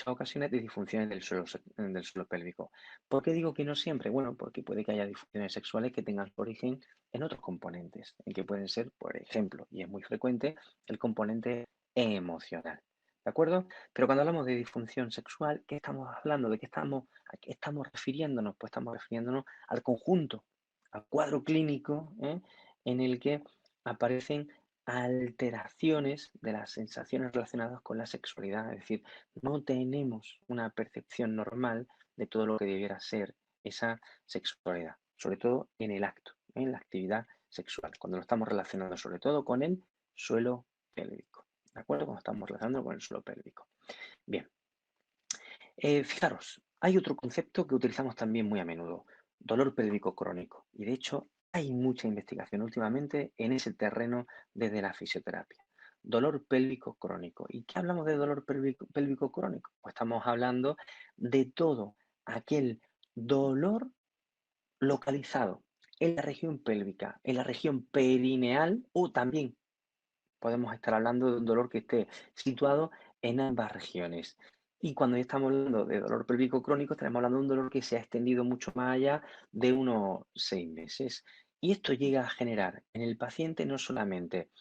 muchas ocasiones de disfunciones del suelo pélvico. ¿Por qué digo que no siempre? Bueno, porque puede que haya disfunciones sexuales que tengan su origen en otros componentes, en que pueden ser, por ejemplo, y es muy frecuente, el componente emocional. ¿De acuerdo? Pero cuando hablamos de disfunción sexual, ¿qué estamos hablando? ¿A qué estamos refiriéndonos? Pues estamos refiriéndonos al conjunto, al cuadro clínico, en el que aparecen alteraciones de las sensaciones relacionadas con la sexualidad. Es decir, no tenemos una percepción normal de todo lo que debiera ser esa sexualidad, sobre todo en el acto, en la actividad sexual, cuando lo estamos relacionando sobre todo con el suelo pélvico. ¿De acuerdo? Cuando estamos relacionando con el suelo pélvico. Bien, fijaros, hay otro concepto que utilizamos también muy a menudo, dolor pélvico crónico. Y de hecho, hay mucha investigación últimamente en ese terreno desde la fisioterapia. Dolor pélvico crónico. ¿Y qué hablamos de dolor pélvico crónico? Pues estamos hablando de todo aquel dolor localizado en la región pélvica, en la región perineal o también podemos estar hablando de un dolor que esté situado en ambas regiones. Y cuando ya estamos hablando de dolor pélvico crónico, estaremos hablando de un dolor que se ha extendido mucho más allá de unos 6 meses. Y esto llega a generar en el paciente no solamente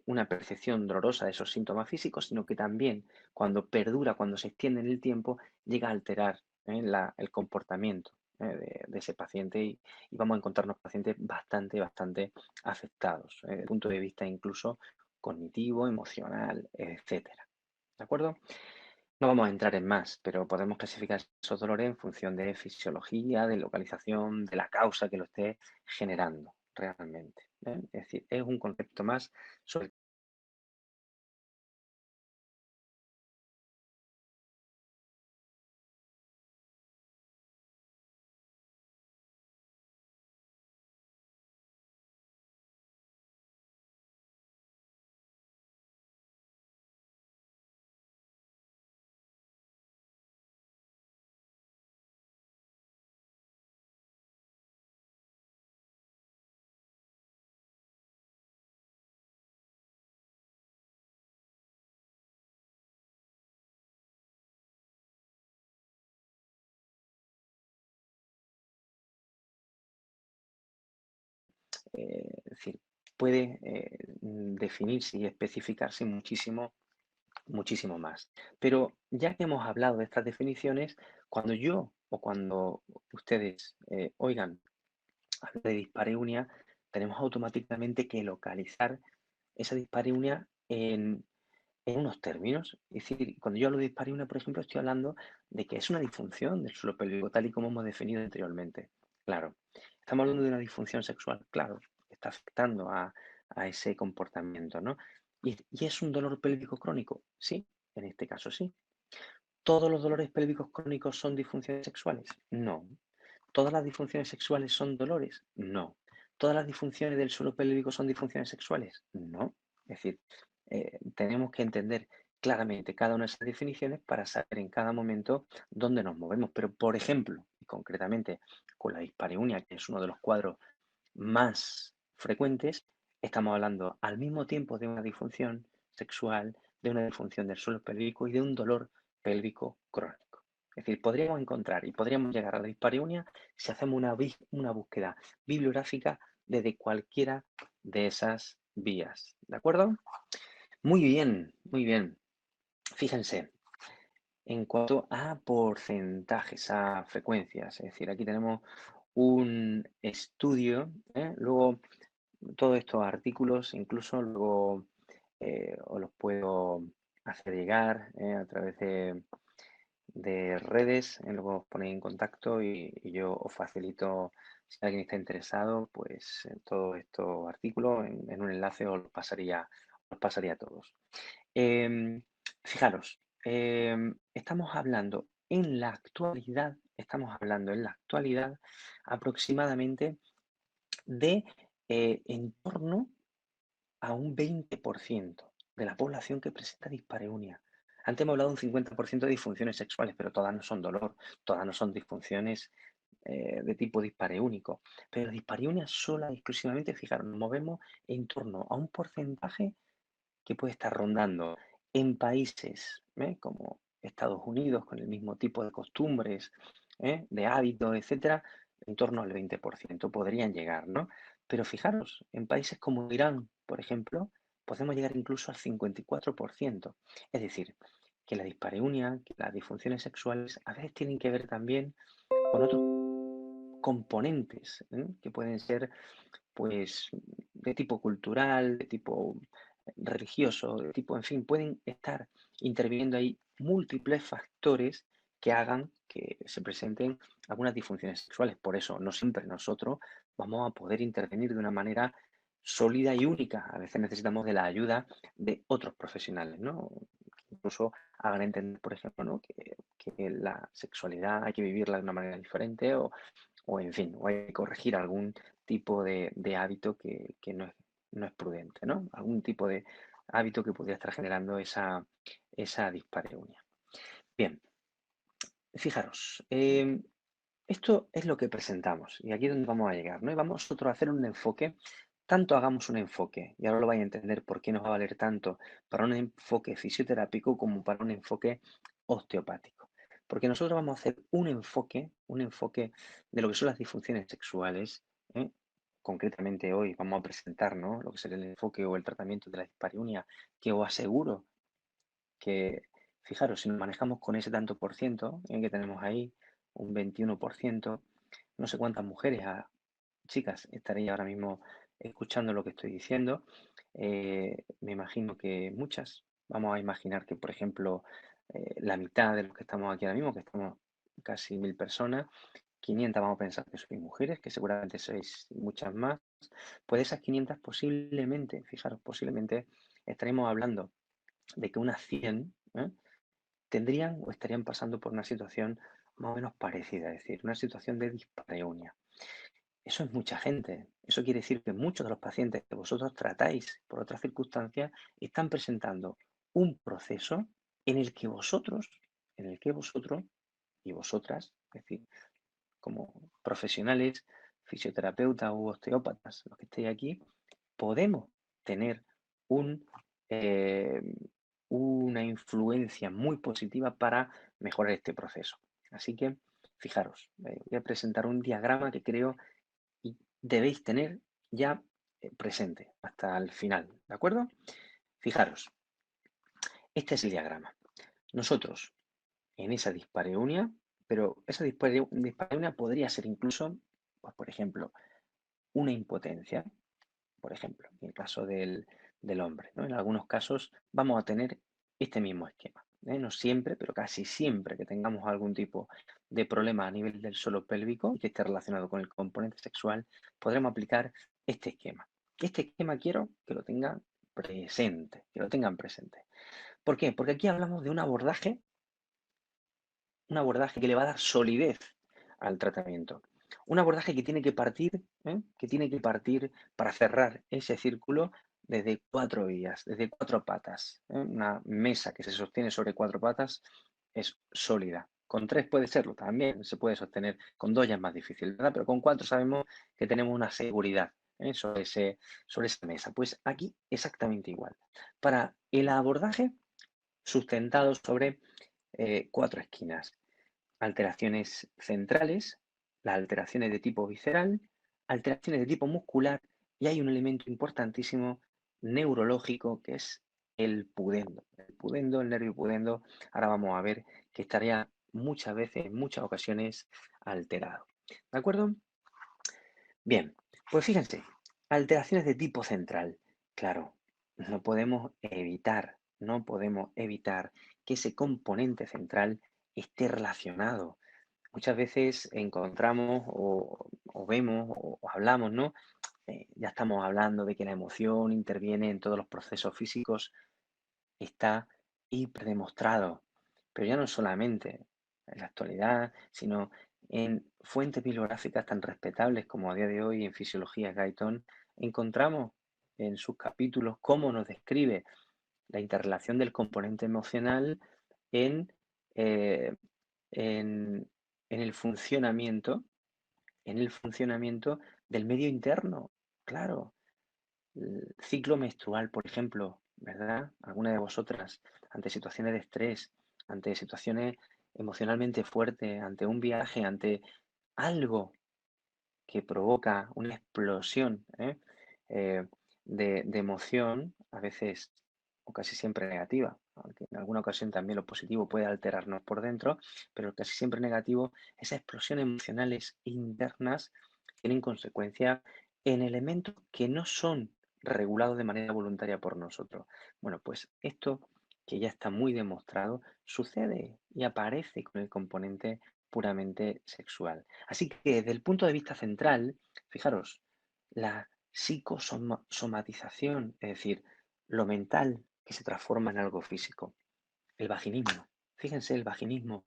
una percepción dolorosa de esos síntomas físicos, sino que también cuando perdura, cuando se extiende en el tiempo, llega a alterar el comportamiento de ese paciente y vamos a encontrarnos pacientes bastante afectados, desde el punto de vista incluso cognitivo, emocional, etcétera. ¿De acuerdo? No vamos a entrar en más, pero podemos clasificar esos dolores en función de fisiología, de localización, de la causa que lo esté generando realmente. Es decir, es un concepto más sobre es decir, puede definirse y especificarse muchísimo más. Pero ya que hemos hablado de estas definiciones, cuando yo o cuando ustedes oigan hablar de dispareunia, tenemos automáticamente que localizar esa dispareunia en unos términos. Es decir, cuando yo hablo de dispareunia, por ejemplo, estoy hablando de que es una disfunción del suelo pélvico, tal y como hemos definido anteriormente. Claro. Estamos hablando de una disfunción sexual, claro, está afectando a ese comportamiento, ¿no? ¿Y es un dolor pélvico crónico? Sí, en este caso sí. ¿Todos los dolores pélvicos crónicos son disfunciones sexuales? No. ¿Todas las disfunciones sexuales son dolores? No. ¿Todas las disfunciones del suelo pélvico son disfunciones sexuales? No. Es decir, tenemos que entender claramente cada una de esas definiciones para saber en cada momento dónde nos movemos. Pero, por ejemplo, y concretamente con la dispareunia, que es uno de los cuadros más frecuentes, estamos hablando al mismo tiempo de una disfunción sexual, de una disfunción del suelo pélvico y de un dolor pélvico crónico. Es decir, podríamos encontrar y podríamos llegar a la dispareunia si hacemos una búsqueda bibliográfica desde cualquiera de esas vías. ¿De acuerdo? Muy bien, muy bien. Fíjense, en cuanto a porcentajes, a frecuencias, es decir, aquí tenemos un estudio, luego todos estos artículos, incluso luego os los puedo hacer llegar a través de redes, luego os ponéis en contacto y yo os facilito, si alguien está interesado, pues todos estos artículos en un enlace os pasaría a todos. Fijaros, estamos hablando en la actualidad aproximadamente de en torno a un 20% de la población que presenta dispareunia. Antes hemos hablado de un 50% de disfunciones sexuales, pero todas no son dolor, todas no son disfunciones de tipo dispareúnico. Pero dispareunia sola y exclusivamente, fijaros, nos movemos en torno a un porcentaje que puede estar rondando en países como Estados Unidos, con el mismo tipo de costumbres, de hábitos, etcétera, en torno al 20% podrían llegar, ¿no? Pero fijaros, en países como Irán, por ejemplo, podemos llegar incluso al 54%. Es decir, que la dispareunia, que las disfunciones sexuales a veces tienen que ver también con otros componentes, que pueden ser pues de tipo cultural, de tipo religioso, de tipo, en fin, pueden estar interviniendo ahí múltiples factores que hagan que se presenten algunas disfunciones sexuales. Por eso, no siempre nosotros vamos a poder intervenir de una manera sólida y única. A veces necesitamos de la ayuda de otros profesionales, ¿no? Que incluso hagan entender, por ejemplo, ¿no? que la sexualidad hay que vivirla de una manera diferente o en fin, o hay que corregir algún tipo de hábito que no es prudente, ¿no? Algún tipo de hábito que podría estar generando esa dispareunia. Bien, fijaros, esto es lo que presentamos y aquí es donde vamos a llegar, ¿no? Y vamos nosotros a hacer un enfoque, tanto hagamos un enfoque, y ahora lo vais a entender por qué nos va a valer tanto para un enfoque fisioterápico como para un enfoque osteopático. Porque nosotros vamos a hacer un enfoque de lo que son las disfunciones sexuales, ¿eh? Concretamente hoy vamos a presentar, ¿no? Lo que es el enfoque o el tratamiento de la dispareunia, que os aseguro que, fijaros, si nos manejamos con ese tanto por ciento que tenemos ahí, un 21%, no sé cuántas mujeres, chicas, estaréis ahora mismo escuchando lo que estoy diciendo. Me imagino que muchas. Vamos a imaginar que, por ejemplo, la mitad de los que estamos aquí ahora mismo, que estamos casi 1000 personas, 500 vamos a pensar que sois mujeres, que seguramente sois muchas más. Pues de esas 500 posiblemente, fijaros, posiblemente estaremos hablando de que unas 100 tendrían o estarían pasando por una situación más o menos parecida, es decir, una situación de dispareunia. Eso es mucha gente. Eso quiere decir que muchos de los pacientes que vosotros tratáis por otras circunstancias están presentando un proceso en el que vosotros y vosotras, es decir, como profesionales, fisioterapeutas u osteópatas, los que estéis aquí, podemos tener un, eh, una influencia muy positiva para mejorar este proceso. Así que, fijaros, voy a presentar un diagrama que creo y debéis tener ya presente hasta el final, ¿de acuerdo? Fijaros, este es el diagrama. Nosotros, en esa dispareunia, pero esa dispareunia podría ser incluso, pues, por ejemplo, una impotencia, por ejemplo, en el caso del hombre, ¿no? En algunos casos vamos a tener este mismo esquema, no siempre, pero casi siempre que tengamos algún tipo de problema a nivel del suelo pélvico y que esté relacionado con el componente sexual, podremos aplicar este esquema. Este esquema quiero que lo tengan presente, que lo tengan presente. ¿Por qué? Porque aquí hablamos de un abordaje que le va a dar solidez al tratamiento. Un abordaje que tiene que partir para cerrar ese círculo desde 4 vías, desde 4 patas. Una mesa que se sostiene sobre 4 patas es sólida. Con 3 puede serlo también, se puede sostener. Con 2 ya es más difícil, ¿verdad? Pero con 4 sabemos que tenemos una seguridad sobre esa mesa. Pues aquí exactamente igual. Para el abordaje sustentado sobre 4 esquinas. Alteraciones centrales, las alteraciones de tipo visceral, alteraciones de tipo muscular y hay un elemento importantísimo neurológico que es el pudendo. El pudendo, el nervio pudendo, ahora vamos a ver que estaría muchas veces, en muchas ocasiones, alterado. ¿De acuerdo? Bien, pues fíjense, alteraciones de tipo central. Claro, no podemos evitar que ese componente central esté relacionado. Muchas veces encontramos o vemos o hablamos, ¿no? Ya estamos hablando de que la emoción interviene en todos los procesos físicos, está hiperdemostrado, pero ya no solamente en la actualidad, sino en fuentes bibliográficas tan respetables como a día de hoy en Fisiología Guyton, encontramos en sus capítulos cómo nos describe la interrelación del componente emocional en, eh, en, en el funcionamiento, en el funcionamiento del medio interno. Claro, el ciclo menstrual, por ejemplo, ¿verdad? Alguna de vosotras, ante situaciones de estrés, ante situaciones emocionalmente fuertes, ante un viaje, ante algo que provoca una explosión, eh, de emoción, a veces o casi siempre negativa, aunque en alguna ocasión también lo positivo puede alterarnos por dentro, pero casi siempre negativo, esas explosiones emocionales internas tienen consecuencia en elementos que no son regulados de manera voluntaria por nosotros. Bueno, pues esto que ya está muy demostrado sucede y aparece con el componente puramente sexual. Así que desde el punto de vista central, fijaros, la psicosomatización, es decir, lo mental que se transforma en algo físico. El vaginismo. Fíjense, el vaginismo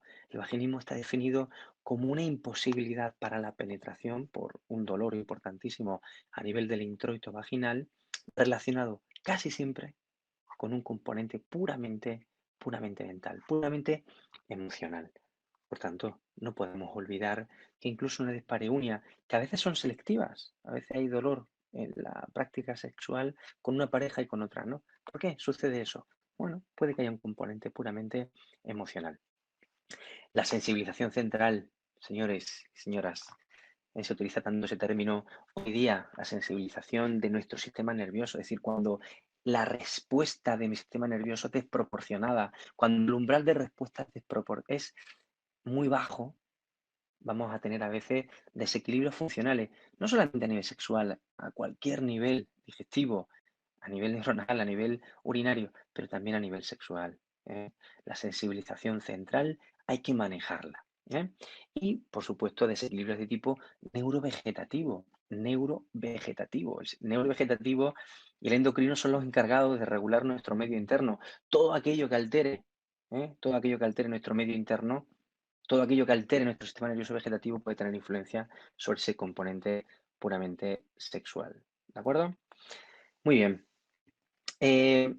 está definido como una imposibilidad para la penetración por un dolor importantísimo a nivel del introito vaginal, relacionado casi siempre con un componente puramente mental, puramente emocional. Por tanto, no podemos olvidar que incluso una dispareunia, que a veces son selectivas, a veces hay dolor en la práctica sexual con una pareja y con otra, ¿no? ¿Por qué sucede eso? Bueno, puede que haya un componente puramente emocional. La sensibilización central, señores y señoras, se utiliza tanto ese término hoy día, la sensibilización de nuestro sistema nervioso, es decir, cuando la respuesta de mi sistema nervioso es desproporcionada, cuando el umbral de respuesta es muy bajo, vamos a tener a veces desequilibrios funcionales, no solamente a nivel sexual, a cualquier nivel digestivo, a nivel neuronal, a nivel urinario, pero también a nivel sexual. ¿Eh? La sensibilización central hay que manejarla. ¿Eh? Y, por supuesto, desequilibrios de tipo neurovegetativo. Neurovegetativo. El neurovegetativo y el endocrino son los encargados de regular nuestro medio interno. Todo aquello que altere, todo aquello que altere nuestro medio interno, todo aquello que altere nuestro sistema nervioso vegetativo puede tener influencia sobre ese componente puramente sexual. ¿De acuerdo? Muy bien.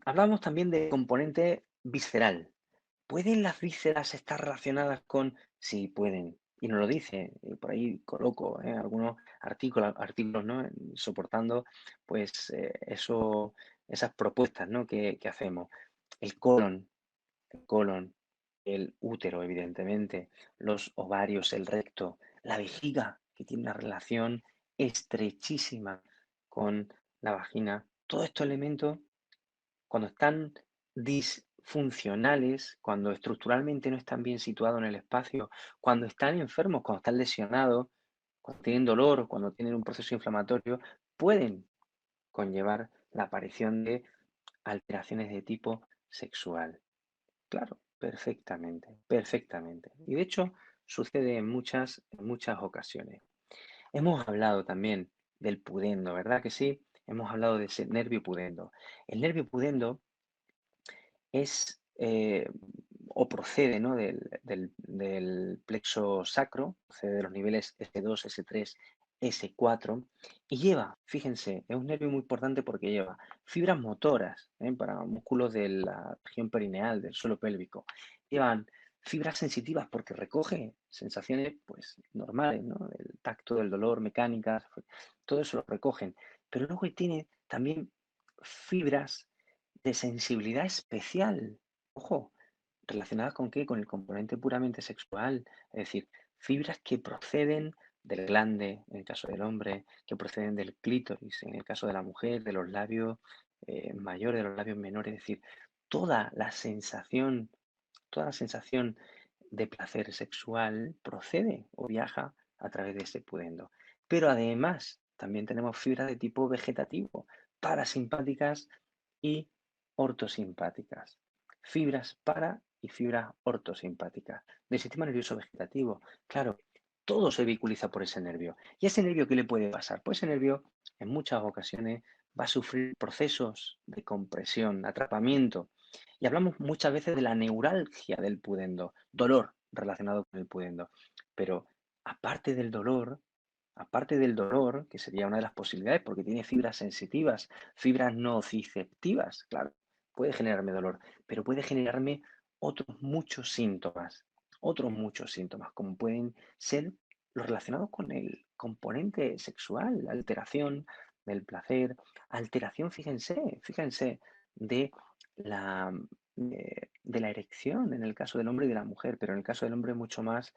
Hablamos también de componente visceral. ¿Pueden las vísceras estar relacionadas con...? Sí, pueden. Y nos lo dice. Y por ahí coloco algunos artículos, ¿no? Soportando pues esas propuestas, ¿no? que hacemos. El colon, el colon, el útero, evidentemente, los ovarios, el recto, la vejiga, que tiene una relación estrechísima con la vagina. Todos estos elementos, cuando están disfuncionales, cuando estructuralmente no están bien situados en el espacio, cuando están enfermos, cuando están lesionados, cuando tienen dolor o cuando tienen un proceso inflamatorio, pueden conllevar la aparición de alteraciones de tipo sexual. Claro, perfectamente, perfectamente. Y de hecho sucede en muchas ocasiones. Hemos hablado también del pudendo, ¿verdad que sí? Hemos hablado de ese nervio pudendo. El nervio pudendo es o procede, ¿no? del plexo sacro, procede de los niveles S2, S3, S4 y lleva, fíjense, es un nervio muy importante porque lleva fibras motoras para músculos de la región perineal, del suelo pélvico. Llevan fibras sensitivas porque recoge sensaciones pues normales, ¿no? Del tacto, del dolor, mecánicas, todo eso lo recogen. Pero luego tiene también fibras de sensibilidad especial. Ojo, ¿relacionadas con qué? Con el componente puramente sexual. Es decir, fibras que proceden del glande, en el caso del hombre, que proceden del clítoris, en el caso de la mujer, de los labios mayores, de los labios menores. Es decir, toda la sensación, toda la sensación de placer sexual procede o viaja a través de ese pudendo. Pero además, también tenemos fibras de tipo vegetativo, parasimpáticas y ortosimpáticas. Fibras para y fibras ortosimpáticas del sistema nervioso vegetativo. Claro, todo se vehiculiza por ese nervio. ¿Y ese nervio qué le puede pasar? Pues ese nervio en muchas ocasiones va a sufrir procesos de compresión, atrapamiento. Y hablamos muchas veces de la neuralgia del pudendo, dolor relacionado con el pudendo. Pero aparte del dolor, que sería una de las posibilidades porque tiene fibras sensitivas, fibras nociceptivas, claro, puede generarme dolor, pero puede generarme otros muchos síntomas, como pueden ser los relacionados con el componente sexual, la alteración del placer, alteración, fíjense, de la, de la erección en el caso del hombre y de la mujer, pero en el caso del hombre mucho más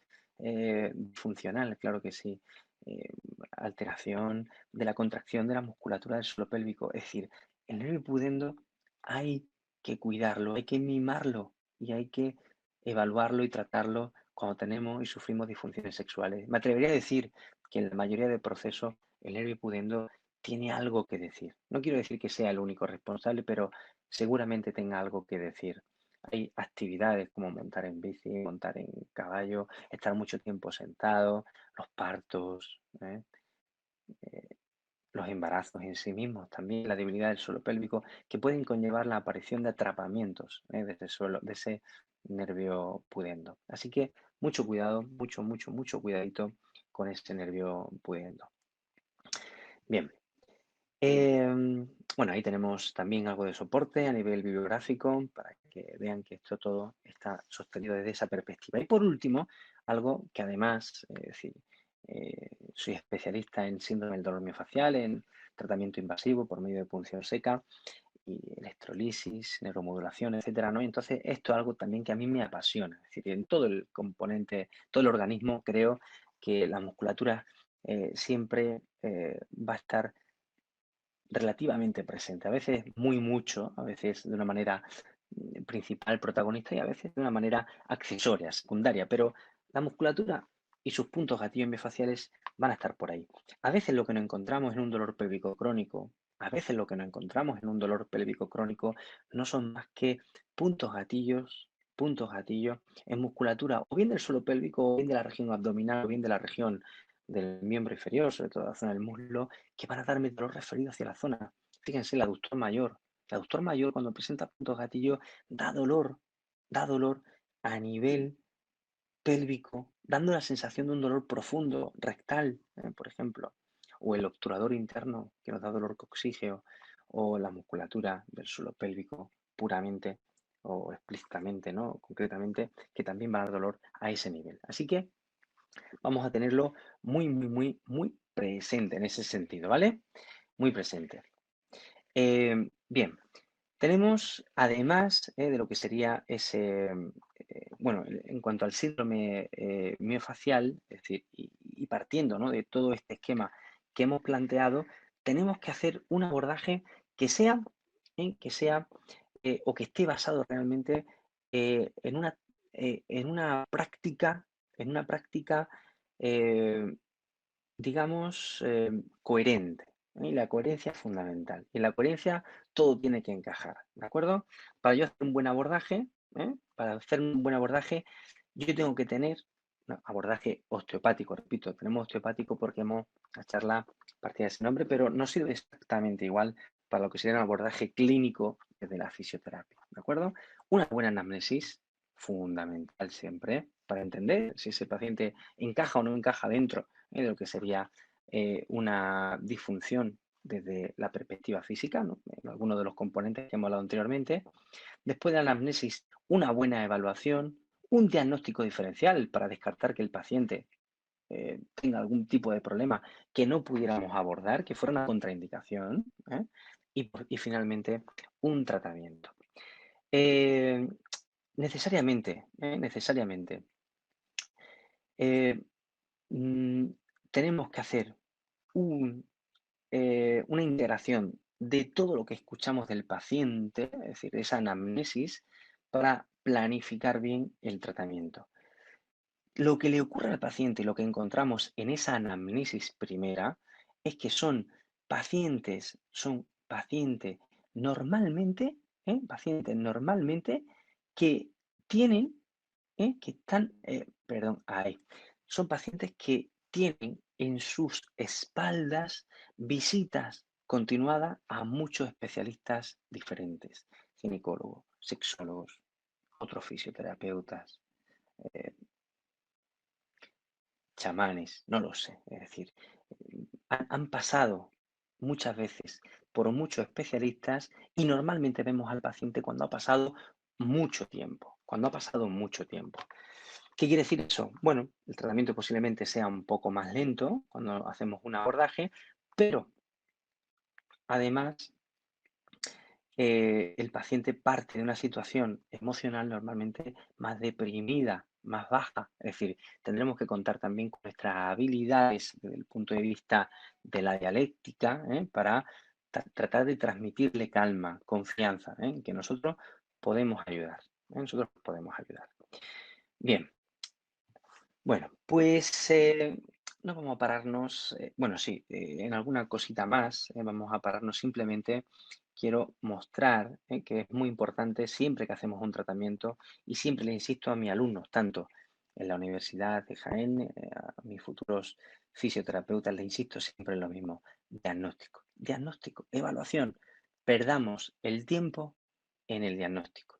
funcional, claro que sí. Eh, Alteración de la contracción de la musculatura del suelo pélvico. Es decir, el nervio pudendo hay que cuidarlo, hay que mimarlo y hay que evaluarlo y tratarlo cuando tenemos y sufrimos disfunciones sexuales. Me atrevería a decir que en la mayoría de procesos el nervio pudendo tiene algo que decir. No quiero decir que sea el único responsable, pero seguramente tenga algo que decir. Hay actividades como montar en bici, montar en caballo, estar mucho tiempo sentado, los partos, Eh, los embarazos en sí mismos, también la debilidad del suelo pélvico, que pueden conllevar la aparición de atrapamientos de ese suelo, de ese nervio pudendo. Así que mucho cuidado, mucho cuidadito con este nervio pudendo. Bien, bueno, ahí tenemos también algo de soporte a nivel bibliográfico para que vean que esto todo está sostenido desde esa perspectiva. Y por último, algo que además, es decir, soy especialista en síndrome del dolor miofascial, en tratamiento invasivo por medio de punción seca y electrolisis, neuromodulación, etcétera, ¿no? Y entonces esto es algo también que a mí me apasiona. Es decir, en todo el componente, todo el organismo, creo que la musculatura siempre va a estar relativamente presente, a veces muy mucho, a veces de una manera principal, protagonista y a veces de una manera accesoria, secundaria, pero la musculatura y sus puntos gatillos miofasciales van a estar por ahí. A veces lo que nos encontramos en un dolor pélvico crónico, a veces lo que nos encontramos en un dolor pélvico crónico no son más que puntos gatillos en musculatura, o bien del suelo pélvico, o bien de la región abdominal, o bien de la región del miembro inferior, sobre todo la zona del muslo, que van a darme dolor referido hacia la zona. Fíjense, el aductor mayor. El aductor mayor, cuando presenta puntos gatillo, da dolor a nivel pélvico, dando la sensación de un dolor profundo, rectal, por ejemplo, o el obturador interno, que nos da dolor coxígeo, o la musculatura del suelo pélvico puramente o explícitamente, ¿no? Concretamente, que también va a dar dolor a ese nivel. Así que vamos a tenerlo muy presente en ese sentido, ¿vale? Muy presente. Bien, tenemos además de lo que sería ese, bueno, en cuanto al síndrome miofacial, es decir, y partiendo, ¿no?, de todo este esquema que hemos planteado, tenemos que hacer un abordaje que sea, que sea o que esté basado realmente eh, en una, en una práctica, en una práctica eh, digamos, coherente. Y la coherencia es fundamental. Y en la coherencia todo tiene que encajar, ¿de acuerdo? Para yo hacer un buen abordaje, para hacer un buen abordaje, yo tengo que tener no, abordaje osteopático, repito, tenemos osteopático porque hemos, la charla partida de ese nombre, pero no sirve exactamente igual para lo que sería un abordaje clínico desde la fisioterapia, ¿de acuerdo? Una buena anamnesis, fundamental siempre, para entender si ese paciente encaja o no encaja dentro de lo que sería una disfunción desde la perspectiva física, ¿no?, en algunos de los componentes que hemos hablado anteriormente. Después de la anamnesis, una buena evaluación, un diagnóstico diferencial para descartar que el paciente tenga algún tipo de problema que no pudiéramos abordar, que fuera una contraindicación, y finalmente un tratamiento. Eh, necesariamente, eh, mm, tenemos que hacer un una integración de todo lo que escuchamos del paciente, es decir, esa anamnesis, para planificar bien el tratamiento. Lo que le ocurre al paciente, lo que encontramos en esa anamnesis primera, es que son pacientes normalmente, pacientes normalmente que tienen que están, perdón, ahí. Son pacientes que tienen en sus espaldas visitas continuadas a muchos especialistas diferentes, ginecólogos, sexólogos, otros fisioterapeutas, eh, chamanes, no lo sé. Es decir, han pasado muchas veces por muchos especialistas y normalmente vemos al paciente cuando ha pasado mucho tiempo, cuando ha pasado mucho tiempo. ¿Qué quiere decir eso? Bueno, el tratamiento posiblemente sea un poco más lento cuando hacemos un abordaje, pero además el paciente parte de una situación emocional normalmente más deprimida, más baja. Es decir, tendremos que contar también con nuestras habilidades desde el punto de vista de la dialéctica, para tratar de transmitirle calma, confianza, en que nosotros podemos ayudar. Nosotros podemos ayudar. Bien, bueno, pues no vamos a pararnos, bueno, sí, en alguna cosita más, vamos a pararnos simplemente. Quiero mostrar que es muy importante siempre que hacemos un tratamiento y siempre le insisto a mis alumnos, tanto en la Universidad de Jaén, a mis futuros fisioterapeutas, les insisto siempre en lo mismo, diagnóstico, diagnóstico, evaluación. Perdamos el tiempo en el diagnóstico.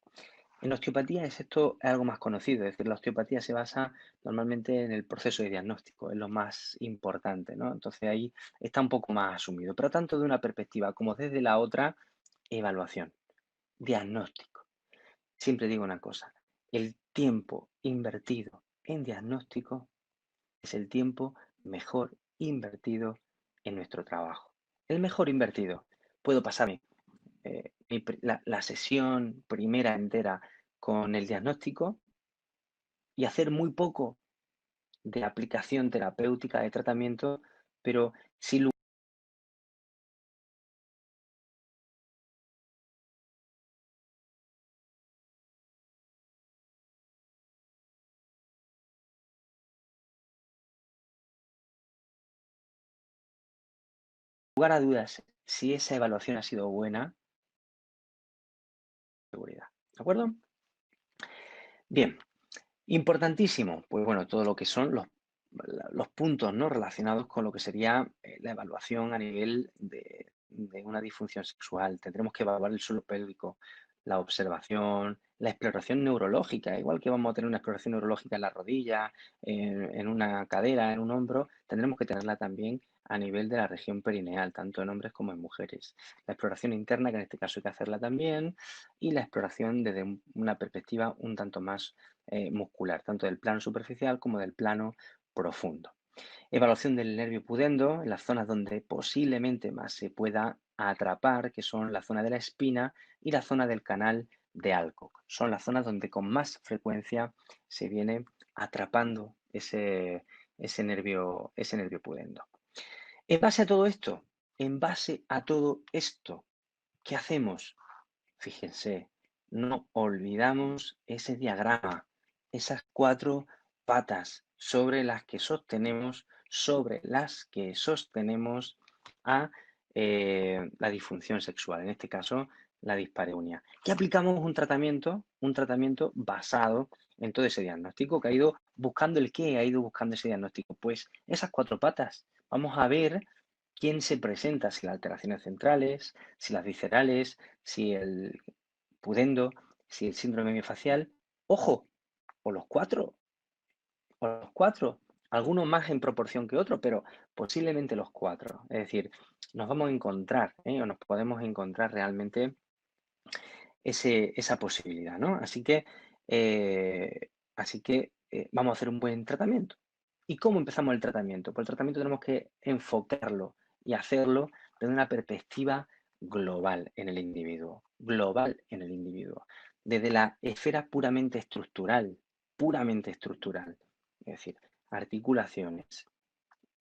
En osteopatía es esto algo más conocido, es decir, la osteopatía se basa normalmente en el proceso de diagnóstico, es lo más importante, ¿no? Entonces ahí está un poco más asumido, pero tanto de una perspectiva como desde la otra, evaluación, diagnóstico. Siempre digo una cosa, el tiempo invertido en diagnóstico es el tiempo mejor invertido en nuestro trabajo. El mejor invertido. Puedo pasarme la sesión primera entera con el diagnóstico y hacer muy poco de aplicación terapéutica de tratamiento, pero sin lugar a dudas si esa evaluación ha sido buena, seguridad. ¿De acuerdo? Bien, importantísimo, pues bueno, todo lo que son los puntos, ¿no?, relacionados con lo que sería la evaluación a nivel de una disfunción sexual. Tendremos que evaluar el suelo pélvico, la observación, la exploración neurológica, igual que vamos a tener una exploración neurológica en la rodilla, en una cadera, en un hombro, tendremos que tenerla también a nivel de la región perineal, tanto en hombres como en mujeres. La exploración interna, que en este caso hay que hacerla también, y la exploración desde una perspectiva un tanto más muscular, tanto del plano superficial como del plano profundo. Evaluación del nervio pudendo en las zonas donde posiblemente más se pueda atrapar, que son la zona de la espina y la zona del canal de Alcock. Son las zonas donde con más frecuencia se viene atrapando ese nervio pudendo. En base a todo esto, en base a todo esto, ¿qué hacemos? Fíjense, no olvidamos ese diagrama, esas cuatro patas sobre las que sostenemos a la disfunción sexual, en este caso la dispareunia. Y aplicamos un tratamiento basado en todo ese diagnóstico que ha ido buscando el qué, ha ido buscando ese diagnóstico. Pues esas cuatro patas. Vamos a ver quién se presenta, si las alteraciones centrales, si las viscerales, si el pudendo, si el síndrome miofascial, ojo, o los cuatro, o los cuatro, algunos más en proporción que otros, pero posiblemente los cuatro. Es decir, nos vamos a encontrar, o nos podemos encontrar realmente esa posibilidad, ¿no? Así que vamos a hacer un buen tratamiento. ¿Y cómo empezamos el tratamiento? Pues el tratamiento tenemos que enfocarlo y hacerlo desde una perspectiva global en el individuo, desde la esfera puramente estructural, es decir, articulaciones,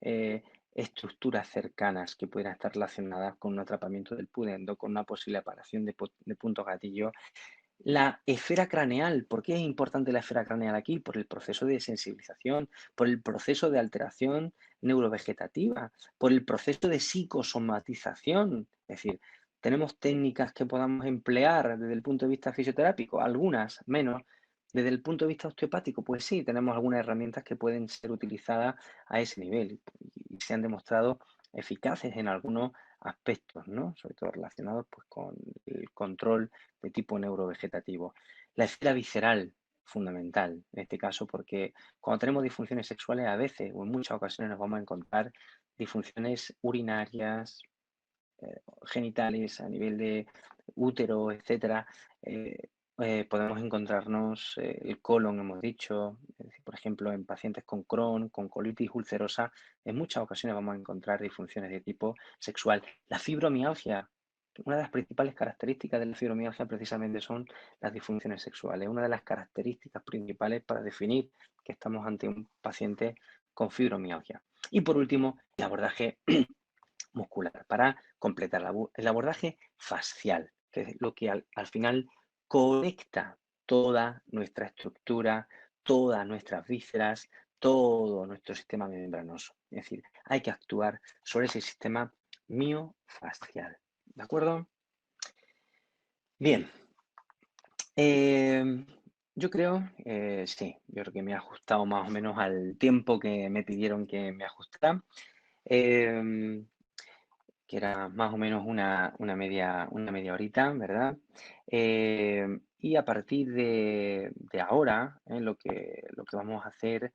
eh, estructuras cercanas que pudieran estar relacionadas con un atrapamiento del pudendo, con una posible aparición de puntos gatillo. La esfera craneal, ¿por qué es importante la esfera craneal aquí? Por el proceso de sensibilización, por el proceso de alteración neurovegetativa, por el proceso de psicosomatización. Es decir, tenemos técnicas que podamos emplear desde el punto de vista fisioterápico, algunas menos. Desde el punto de vista osteopático, pues sí, tenemos algunas herramientas que pueden ser utilizadas a ese nivel y se han demostrado eficaces en algunos aspectos, ¿no? Sobre todo relacionados pues, con el control de tipo neurovegetativo. La esfera visceral, fundamental en este caso, porque cuando tenemos disfunciones sexuales a veces o en muchas ocasiones nos vamos a encontrar disfunciones urinarias, genitales, a nivel de útero, etcétera. Podemos encontrarnos el colon, hemos dicho, es decir, por ejemplo, en pacientes con Crohn, con colitis ulcerosa, en muchas ocasiones vamos a encontrar disfunciones de tipo sexual. La fibromialgia, Una de las principales características de la fibromialgia precisamente son las disfunciones sexuales. Una de las características principales para definir que estamos ante un paciente con fibromialgia. Y por último, el abordaje muscular para completar el abordaje facial, que es lo que al final conecta toda nuestra estructura, todas nuestras vísceras, todo nuestro sistema membranoso. Es decir, hay que actuar sobre ese sistema miofascial. ¿De acuerdo? Bien. Yo creo, sí, yo creo que me he ajustado más o menos al tiempo que me pidieron que me ajustara. Em, que era más o menos una media horita, ¿verdad? Y a partir de ahora, lo que vamos a hacer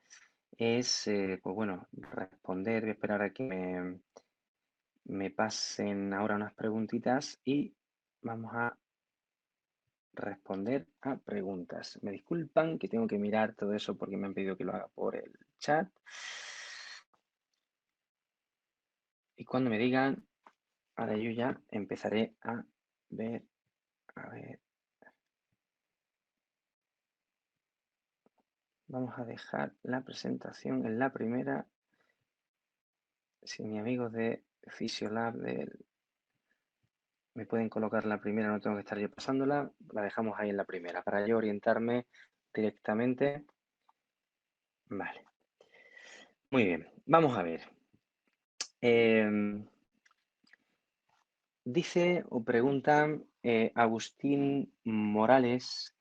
es, pues bueno, responder, voy a esperar a que me pasen ahora unas preguntitas y vamos a responder a preguntas. Me disculpan que tengo que mirar todo eso porque me han pedido que lo haga por el chat. Y cuando me digan, ahora yo ya empezaré a ver, a ver. Vamos a dejar la presentación en la primera. Si mis amigos de Fisiolab me pueden colocar la primera, no tengo que estar yo pasándola. La dejamos ahí en la primera para yo orientarme directamente. Vale, muy bien. Vamos a ver. Dice o pregunta Agustín Morales,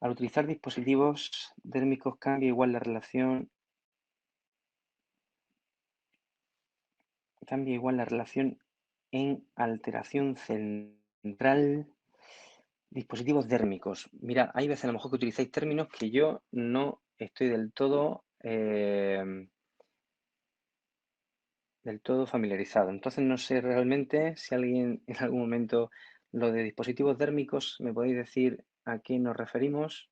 al utilizar dispositivos térmicos cambia igual la relación en alteración central. Dispositivos dérmicos. Mira, hay veces a lo mejor que utilizáis términos que yo no estoy del todo familiarizado. Entonces no sé realmente si alguien en algún momento lo de dispositivos dérmicos, ¿me podéis decir a qué nos referimos?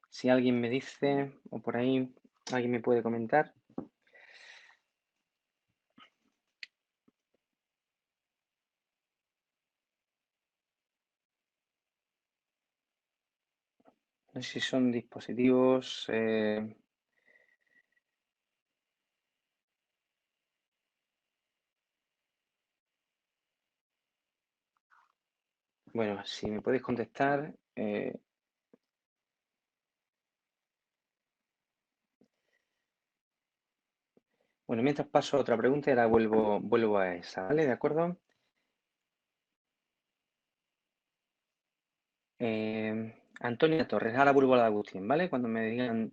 Si alguien me dice o por ahí alguien me puede comentar. No sé si son dispositivos. Bueno, si me podéis contestar. Bueno, mientras paso a otra pregunta y ahora vuelvo a esa, ¿vale? ¿De acuerdo? Antonia Torres, ahora vuelvo a la de Agustín, ¿vale? Cuando me digan,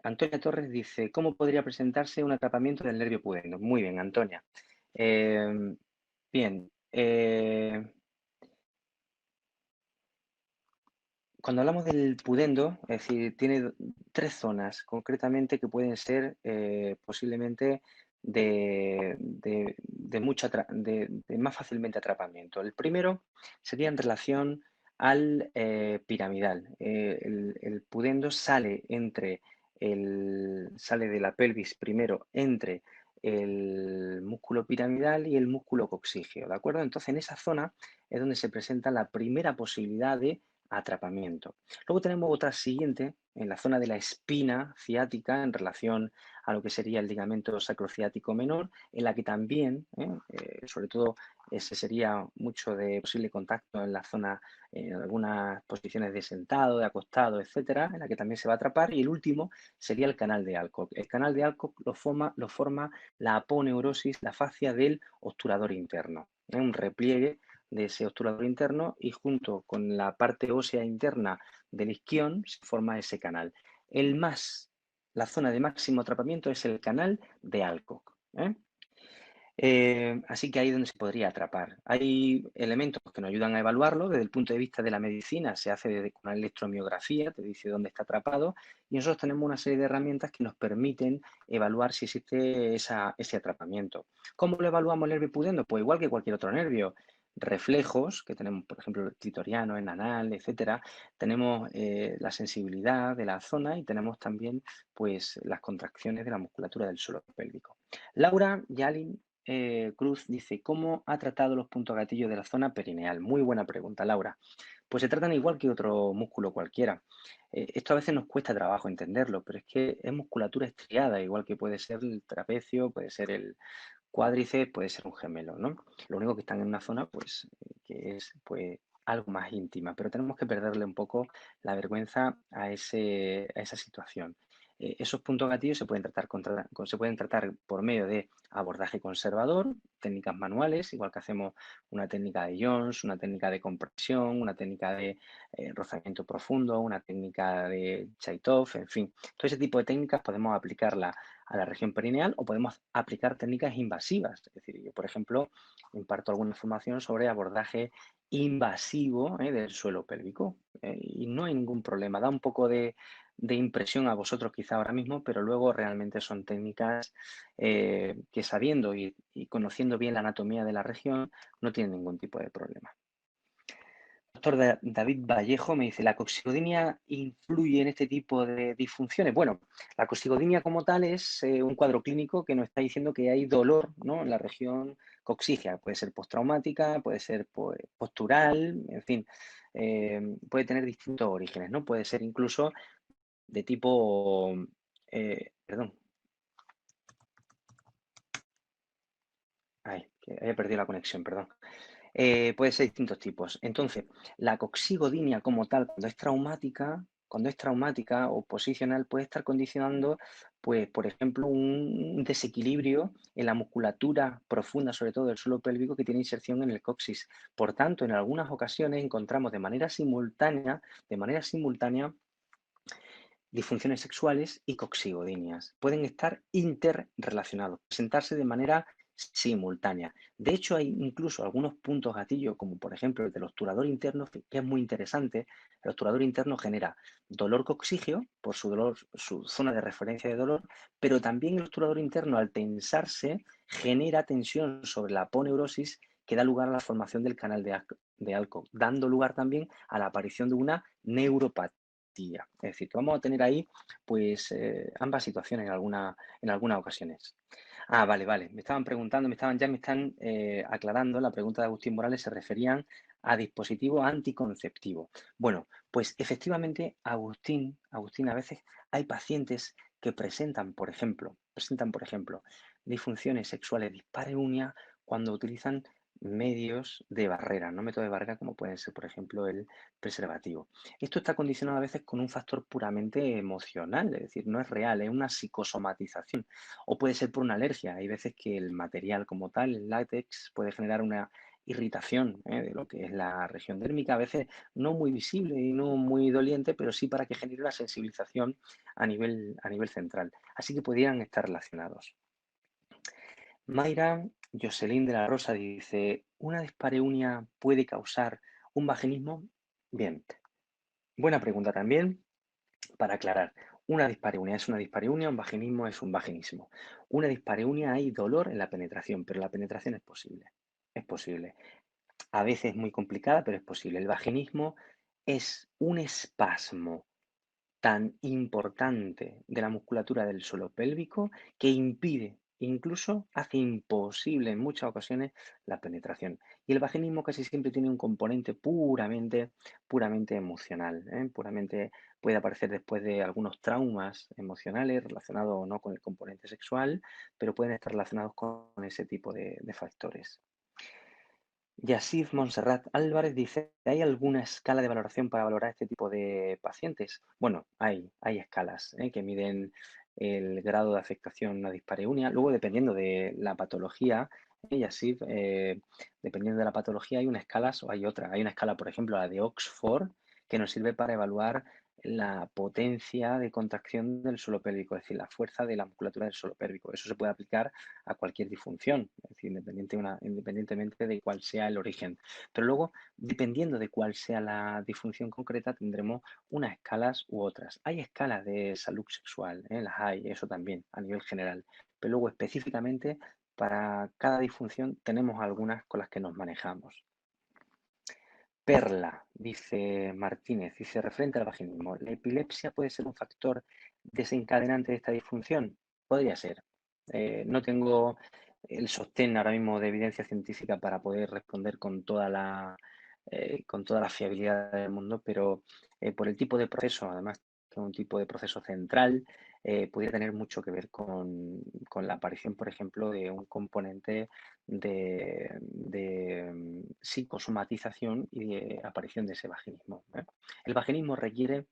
Antonia Torres dice, ¿cómo podría presentarse un atrapamiento del nervio pudendo? Muy bien, Antonia. Bien, cuando hablamos del pudendo, es decir, tiene tres zonas concretamente que pueden ser posiblemente de más fácilmente atrapamiento. El primero sería en relación al piramidal. El pudendo sale de la pelvis primero entre el músculo piramidal y el músculo coxígeo, ¿de acuerdo? Entonces, en esa zona es donde se presenta la primera posibilidad de atrapamiento. Luego tenemos otra siguiente en la zona de la espina ciática en relación a lo que sería el ligamento sacrociático menor, en la que también, sobre todo, ese sería mucho de posible contacto en la zona, en algunas posiciones de sentado, de acostado, etcétera, en la que también se va a atrapar. Y el último sería el canal de Alcock. El canal de Alcock lo forma la aponeurosis, la fascia del obturador interno. Un repliegue de ese obturador interno y junto con la parte ósea interna del isquión se forma ese canal. La zona de máximo atrapamiento es el canal de Alcock. Así que ahí es donde se podría atrapar. Hay elementos que nos ayudan a evaluarlo. Desde el punto de vista de la medicina se hace con una electromiografía, te dice dónde está atrapado, y nosotros tenemos una serie de herramientas que nos permiten evaluar si existe ese atrapamiento. ¿Cómo lo evaluamos el nervio pudendo? Pues igual que cualquier otro nervio. reflejos que tenemos, por ejemplo, el clitoriano, el anal, etcétera. Tenemos la sensibilidad de la zona y tenemos también pues, las contracciones de la musculatura del suelo pélvico. Laura Yalin Cruz dice, ¿cómo ha tratado los puntos gatillos de la zona perineal? Muy buena pregunta, Laura. Pues se tratan igual que otro músculo cualquiera. Esto a veces nos cuesta trabajo entenderlo, pero es que es musculatura estriada, igual que puede ser el trapecio, puede ser el cuádriceps, puede ser un gemelo, ¿no? Lo único que están en una zona, pues, que es pues, algo más íntima, pero tenemos que perderle un poco la vergüenza a esa situación. Esos puntos gatillos se pueden tratar por medio de abordaje conservador, técnicas manuales, igual que hacemos una técnica de Jones, una técnica de compresión, una técnica de rozamiento profundo, una técnica de Chaitov, en fin. Todo ese tipo de técnicas podemos aplicarla a la región perineal o podemos aplicar técnicas invasivas. Es decir, yo, por ejemplo, imparto alguna formación sobre abordaje invasivo del suelo pélvico y no hay ningún problema. Da un poco de impresión a vosotros quizá ahora mismo, pero luego realmente son técnicas que sabiendo y conociendo bien la anatomía de la región no tienen ningún tipo de problema. Doctor David Vallejo me dice, ¿la coxigodinia influye en este tipo de disfunciones? Bueno, la coxigodinia como tal es un cuadro clínico que nos está diciendo que hay dolor, ¿no?, en la región coxígea. Puede ser postraumática, puede ser postural, en fin, puede tener distintos orígenes, ¿no? Puede ser incluso de tipo, perdón, ay, que he perdido la conexión, perdón. Puede ser distintos tipos. Entonces, la coxigodinia como tal, cuando es traumática o posicional, puede estar condicionando, pues, por ejemplo, un desequilibrio en la musculatura profunda, sobre todo del suelo pélvico, que tiene inserción en el coxis. Por tanto, en algunas ocasiones encontramos de manera simultánea, disfunciones sexuales y coxigodinias. Pueden estar interrelacionados, presentarse de manera simultánea. De hecho, hay incluso algunos puntos gatillo, como por ejemplo el del obturador interno, que es muy interesante. El obturador interno genera dolor coxígeo por su zona de referencia de dolor, pero también el obturador interno, al tensarse, genera tensión sobre la aponeurosis que da lugar a la formación del canal de Alco, dando lugar también a la aparición de una neuropatía. Es decir, que vamos a tener ahí pues ambas situaciones en algunas ocasiones. Ah, vale, vale. Me estaban preguntando, me están aclarando, la pregunta de Agustín Morales se referían a dispositivos anticonceptivos. Bueno, pues efectivamente, Agustín, a veces hay pacientes que presentan, por ejemplo, disfunciones sexuales dispareunia cuando utilizan medios de barrera, no métodos de barrera como pueden ser, por ejemplo, el preservativo. Esto está condicionado a veces con un factor puramente emocional, es decir, no es real, es una psicosomatización. O puede ser por una alergia. Hay veces que el material como tal, el látex, puede generar una irritación de lo que es la región dérmica, a veces no muy visible y no muy doliente, pero sí para que genere una sensibilización a nivel central. Así que podrían estar relacionados. Mayra Jocelyn de la Rosa dice, ¿una dispareunia puede causar un vaginismo? Bien, buena pregunta también. Para aclarar, una dispareunia es una dispareunia, un vaginismo es un vaginismo. Una dispareunia hay dolor en la penetración, pero la penetración es posible. Es posible. A veces es muy complicada, pero es posible. El vaginismo es un espasmo tan importante de la musculatura del suelo pélvico que impide, incluso hace imposible en muchas ocasiones la penetración. Y el vaginismo casi siempre tiene un componente puramente emocional, puramente puede aparecer después de algunos traumas emocionales relacionados o no con el componente sexual, pero pueden estar relacionados con ese tipo de factores. Yasif Montserrat Álvarez dice, ¿hay alguna escala de valoración para valorar este tipo de pacientes? Bueno, hay escalas que miden el grado de afectación a dispareunia. Luego, dependiendo de la patología, Yasif, dependiendo de la patología, hay unas escalas o hay otra. Hay una escala, por ejemplo, la de Oxford, que nos sirve para evaluar la potencia de contracción del suelo pélvico, es decir, la fuerza de la musculatura del suelo pélvico. Eso se puede aplicar a cualquier disfunción, es decir, independientemente de cuál sea el origen. Pero luego, dependiendo de cuál sea la disfunción concreta, tendremos unas escalas u otras. Hay escalas de salud sexual, las hay, eso también, a nivel general. Pero luego, específicamente, para cada disfunción tenemos algunas con las que nos manejamos. Perla, dice Martínez, dice referente al vaginismo, ¿la epilepsia puede ser un factor desencadenante de esta disfunción? Podría ser. No tengo el sostén ahora mismo de evidencia científica para poder responder con toda la fiabilidad del mundo, pero por el tipo de proceso, además que es un tipo de proceso central, pudiera tener mucho que ver con la aparición, por ejemplo, de un componente de psicosomatización y de aparición de ese vaginismo, ¿eh? El vaginismo requiere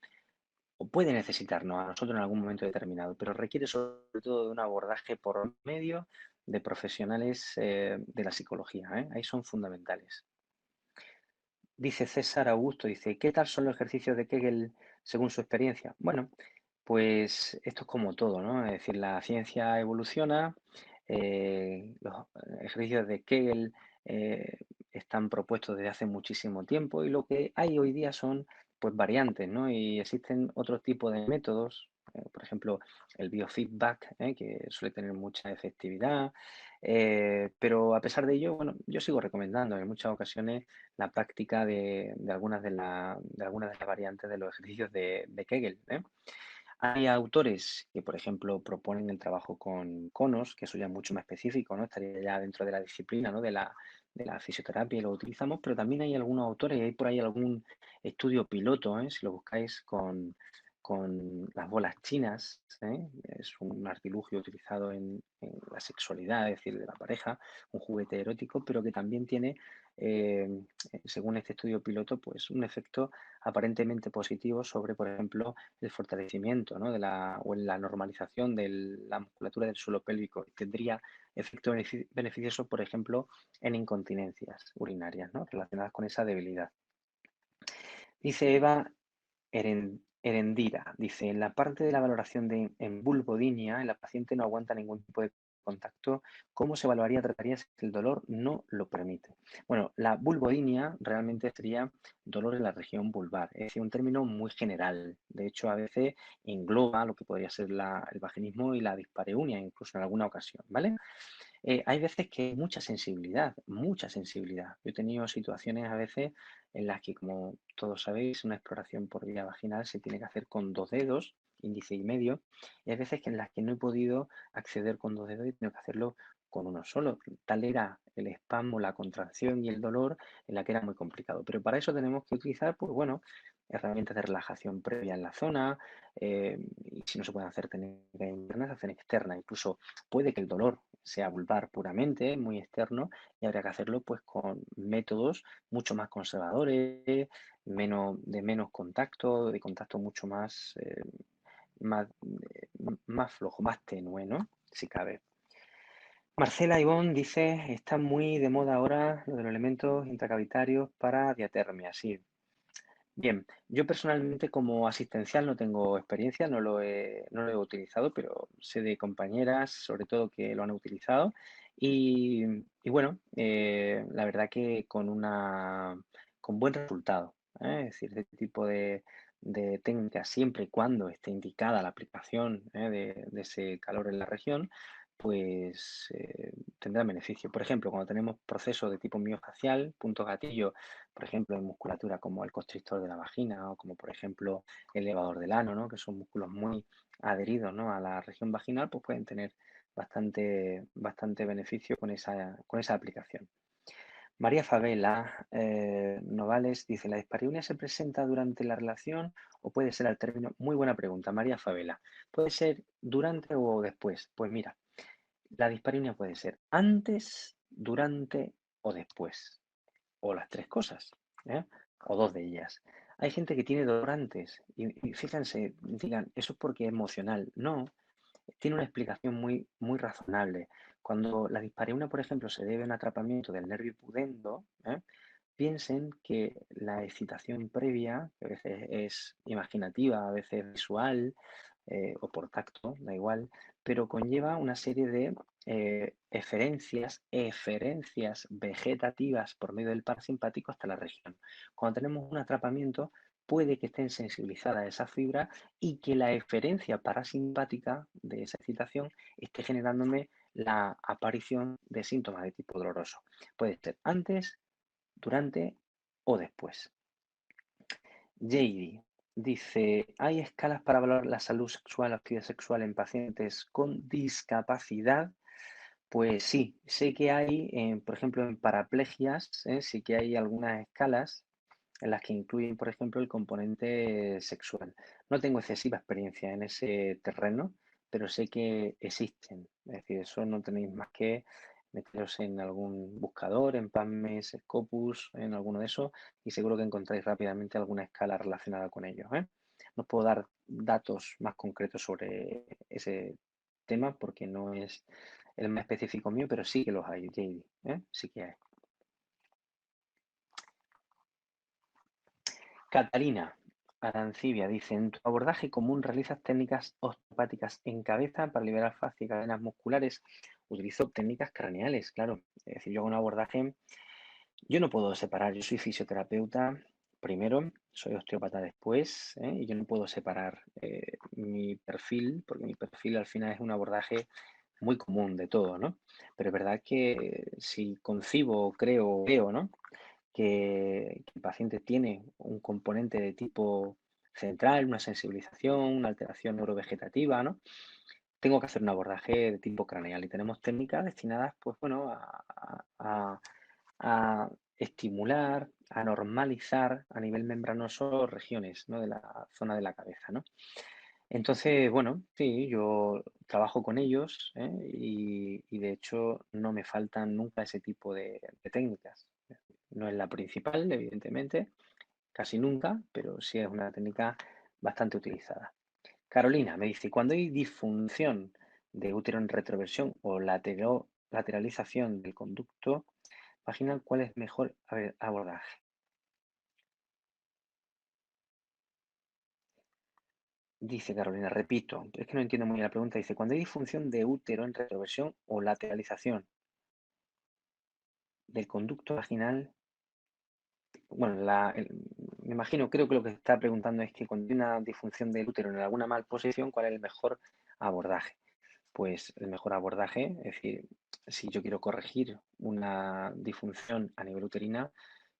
o puede necesitarnos a nosotros en algún momento determinado, pero requiere sobre todo de un abordaje por medio de profesionales de la psicología, ¿eh? Ahí son fundamentales. Dice César Augusto, dice, ¿qué tal son los ejercicios de Kegel según su experiencia? Bueno, pues esto es como todo, ¿no? Es decir, la ciencia evoluciona, los ejercicios de Kegel eh, están propuestos desde hace muchísimo tiempo y lo que hay hoy día son pues variantes, ¿no? Y existen otros tipos de métodos, por ejemplo, el biofeedback, que suele tener mucha efectividad, pero a pesar de ello, bueno, yo sigo recomendando en muchas ocasiones la práctica de algunas de las variantes de los ejercicios de Kegel, ¿eh? Hay autores que, por ejemplo, proponen el trabajo con conos, que eso ya es mucho más específico, ¿no? Estaría ya dentro de la disciplina, ¿no? De la fisioterapia y lo utilizamos, pero también hay algunos autores, y hay por ahí algún estudio piloto, si lo buscáis con las bolas chinas, ¿eh? Es un artilugio utilizado en la sexualidad, es decir, de la pareja, un juguete erótico, pero que también tiene, eh, según este estudio piloto, pues un efecto aparentemente positivo sobre, por ejemplo, el fortalecimiento, ¿no? O en la normalización de la musculatura del suelo pélvico. Tendría efectos beneficiosos, por ejemplo, en incontinencias urinarias, ¿no? Relacionadas con esa debilidad. Dice Eva Erendira, dice, en la parte de la valoración en vulvodinia, el paciente no aguanta ningún tipo de contacto. ¿Cómo se evaluaría, trataría si el dolor no lo permite? Bueno, la vulvodinia realmente sería dolor en la región vulvar, es decir, un término muy general. De hecho, a veces engloba lo que podría ser el vaginismo y la dispareunia, incluso en alguna ocasión, ¿vale? Hay veces que hay mucha sensibilidad, mucha sensibilidad. Yo he tenido situaciones a veces en las que, como todos sabéis, una exploración por vía vaginal se tiene que hacer con dos dedos, índice y medio, y hay veces que en las que no he podido acceder con dos dedos y tengo que hacerlo con uno solo. Tal era el espasmo, la contracción y el dolor en la que era muy complicado. Pero para eso tenemos que utilizar, pues bueno, herramientas de relajación previa en la zona, y si no se pueden hacer técnicas internas, se hacen externas. Incluso puede que el dolor sea vulvar puramente, muy externo, y habría que hacerlo pues con métodos mucho más conservadores, de menos contacto, de contacto mucho más flojo, más tenue, ¿no? Si cabe. Marcela Ivón dice, está muy de moda ahora lo de los elementos intracavitarios para diatermia, sí. Bien, yo personalmente como asistencial no tengo experiencia, no lo he utilizado, pero sé de compañeras, sobre todo, que lo han utilizado. Y bueno, la verdad que con buen resultado, ¿eh? Es decir, de este tipo de técnica, siempre y cuando esté indicada la aplicación, de ese calor en la región, pues tendrá beneficio. Por ejemplo, cuando tenemos procesos de tipo miofacial, puntos gatillo, por ejemplo, en musculatura como el constrictor de la vagina o como por ejemplo el elevador del ano, ¿no? Que son músculos muy adheridos, ¿no? a la región vaginal, pues pueden tener bastante beneficio con esa aplicación. María Favela Novales dice, ¿la dispareunia se presenta durante la relación o puede ser al término? Muy buena pregunta, María Favela. ¿Puede ser durante o después? Pues mira, la dispareunia puede ser antes, durante o después, o las tres cosas, ¿eh? O dos de ellas. Hay gente que tiene dolor antes y fíjense, digan, eso es porque es emocional. No, tiene una explicación muy, muy razonable. Cuando la dispareunia, por ejemplo, se debe a un atrapamiento del nervio pudendo, piensen que la excitación previa, que a veces es imaginativa, a veces visual, o por tacto, da igual, pero conlleva una serie de eferencias vegetativas por medio del parasimpático hasta la región. Cuando tenemos un atrapamiento, puede que estén sensibilizadas esas fibras y que la eferencia parasimpática de esa excitación esté generándome la aparición de síntomas de tipo doloroso. Puede ser antes, durante o después. JD dice, ¿hay escalas para valorar la salud sexual o actividad sexual en pacientes con discapacidad? Pues sí, sé que hay, por ejemplo, en paraplegias, sí que hay algunas escalas en las que incluyen, por ejemplo, el componente sexual. No tengo excesiva experiencia en ese terreno, pero sé que existen. Es decir, eso no tenéis más que meteros en algún buscador, en PubMed, Scopus, en alguno de esos, y seguro que encontráis rápidamente alguna escala relacionada con ellos, ¿eh? No os puedo dar datos más concretos sobre ese tema porque no es el más específico mío, pero sí que los hay, JD, ¿eh? Sí que hay. Catalina Arancibia dice, en tu abordaje común realizas técnicas osteopáticas en cabeza para liberar fascia y cadenas musculares. Utilizo técnicas craneales, claro. Es decir, yo hago un abordaje, yo no puedo separar, yo soy fisioterapeuta primero, soy osteópata después, ¿eh? Y yo no puedo separar mi perfil, porque mi perfil al final es un abordaje muy común de todo, ¿no? Pero es verdad que si concibo, creo, veo, ¿no? Que el paciente tiene un componente de tipo central, una sensibilización, una alteración neurovegetativa, ¿no? Tengo que hacer un abordaje de tipo craneal y tenemos técnicas destinadas, pues bueno, a estimular, a normalizar a nivel membranoso regiones, ¿no? De la zona de la cabeza, ¿no? Entonces, bueno, sí, yo trabajo con ellos, ¿eh? Y de hecho no me faltan nunca ese tipo de técnicas. No es la principal, evidentemente, casi nunca, pero sí es una técnica bastante utilizada. Carolina me dice, cuando hay disfunción de útero en retroversión o lateralización del conducto vaginal, ¿cuál es mejor abordaje? Dice Carolina, repito, es que no entiendo muy bien la pregunta. Dice, cuando hay disfunción de útero en retroversión o lateralización del conducto vaginal, bueno, me imagino, creo que lo que está preguntando es que cuando hay una disfunción del útero en alguna malposición, ¿cuál es el mejor abordaje? Pues el mejor abordaje, es decir, si yo quiero corregir una disfunción a nivel uterina,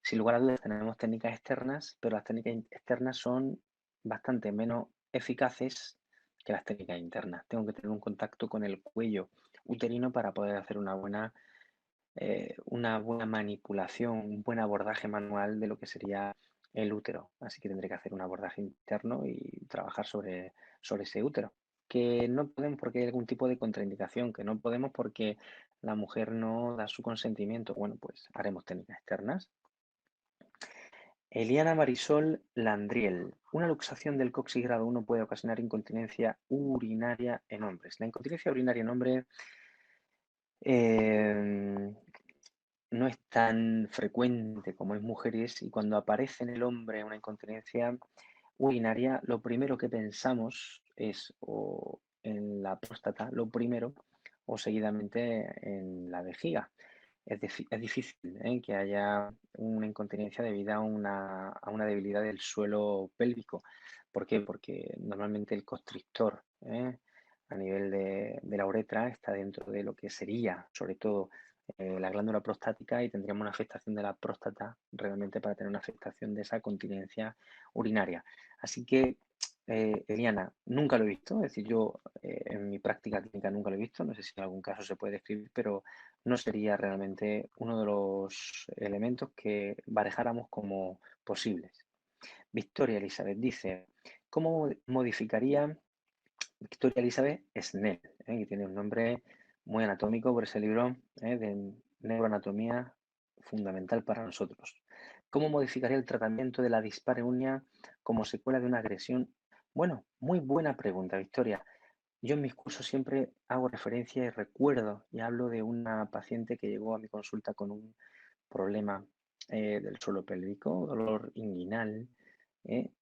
sin lugar a dudas tenemos técnicas externas, pero las técnicas externas son bastante menos eficaces que las técnicas internas. Tengo que tener un contacto con el cuello uterino para poder hacer una buena manipulación, un buen abordaje manual de lo que sería el útero. Así que tendré que hacer un abordaje interno y trabajar sobre ese útero. Que no podemos porque hay algún tipo de contraindicación, que no podemos porque la mujer no da su consentimiento. Bueno, pues haremos técnicas externas. Eliana Marisol Landriel. Una luxación del coxis grado 1 puede ocasionar incontinencia urinaria en hombres. La incontinencia urinaria en hombres eh, no es tan frecuente como en mujeres y cuando aparece en el hombre una incontinencia urinaria, lo primero que pensamos es o en la próstata, lo primero, o seguidamente en la vejiga. Es difícil, que haya una incontinencia debido a una debilidad del suelo pélvico. ¿Por qué? Porque normalmente el constrictor, a nivel de la uretra está dentro de lo que sería, sobre todo, la glándula prostática y tendríamos una afectación de la próstata realmente para tener una afectación de esa continencia urinaria. Así que, Eliana, nunca lo he visto, es decir, yo en mi práctica clínica nunca lo he visto, no sé si en algún caso se puede describir, pero no sería realmente uno de los elementos que barajáramos como posibles. Victoria Elizabeth dice, ¿cómo modificaría Victoria Elizabeth Snell, que tiene un nombre muy anatómico por ese libro de neuroanatomía fundamental para nosotros? ¿Cómo modificaría el tratamiento de la dispareunia como secuela de una agresión? Bueno, muy buena pregunta, Victoria. Yo en mis cursos siempre hago referencia y recuerdo y hablo de una paciente que llegó a mi consulta con un problema del suelo pélvico, dolor inguinal,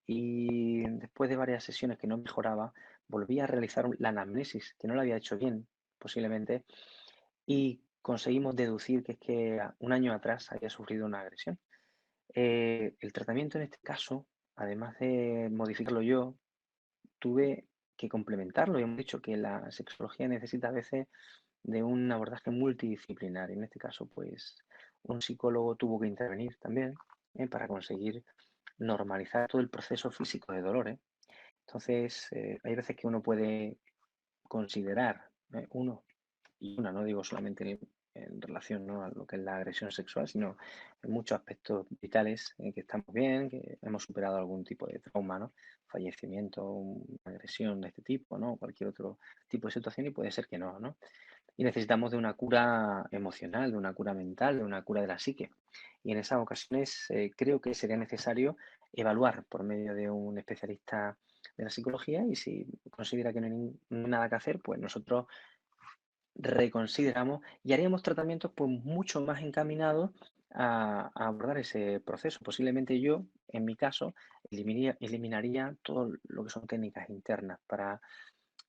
y después de varias sesiones que no mejoraba, volví a realizar la anamnesis, que no la había hecho bien, posiblemente, y conseguimos deducir que es que un año atrás había sufrido una agresión. El tratamiento en este caso, además de modificarlo yo, tuve que complementarlo y hemos dicho que la sexología necesita a veces de un abordaje multidisciplinar. En este caso, pues un psicólogo tuvo que intervenir también para conseguir normalizar todo el proceso físico de dolor, ¿eh? Entonces, hay veces que uno puede considerar, uno y una, no digo solamente en relación, ¿no?, a lo que es la agresión sexual, sino en muchos aspectos vitales, en que estamos bien, que hemos superado algún tipo de trauma, ¿no? Fallecimiento, una agresión de este tipo, ¿no? Cualquier otro tipo de situación y puede ser que no, ¿no? Y necesitamos de una cura emocional, de una cura mental, de una cura de la psique. Y en esas ocasiones creo que sería necesario evaluar por medio de un especialista de la psicología y si considera que no hay nada que hacer, pues nosotros reconsideramos y haríamos tratamientos pues mucho más encaminados a abordar ese proceso. Posiblemente yo, en mi caso, eliminaría todo lo que son técnicas internas para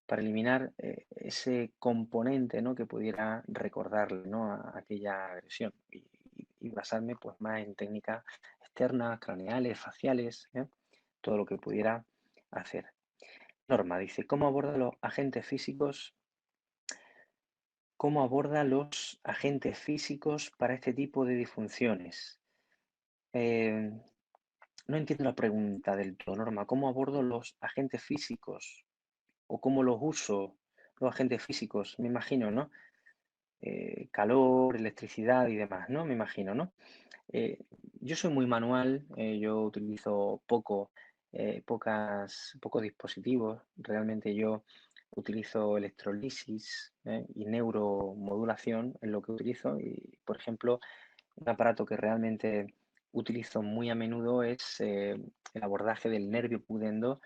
eliminar ese componente, ¿no?, que pudiera recordarle, ¿no?, a aquella agresión y basarme pues más en técnicas externas, craneales, faciales, todo lo que pudiera hacer. Norma dice, ¿cómo aborda los agentes físicos para este tipo de disfunciones? Eh, no entiendo la pregunta del todo, Norma. ¿Cómo abordo los agentes físicos o cómo los uso los agentes físicos? Me imagino, ¿no? Calor, electricidad y demás, ¿no? Me imagino, ¿no? Eh, yo soy muy manual, yo utilizo pocos dispositivos. Realmente yo utilizo electrolisis, y neuromodulación en lo que utilizo. Y, por ejemplo, un aparato que realmente utilizo muy a menudo es el abordaje del nervio pudendo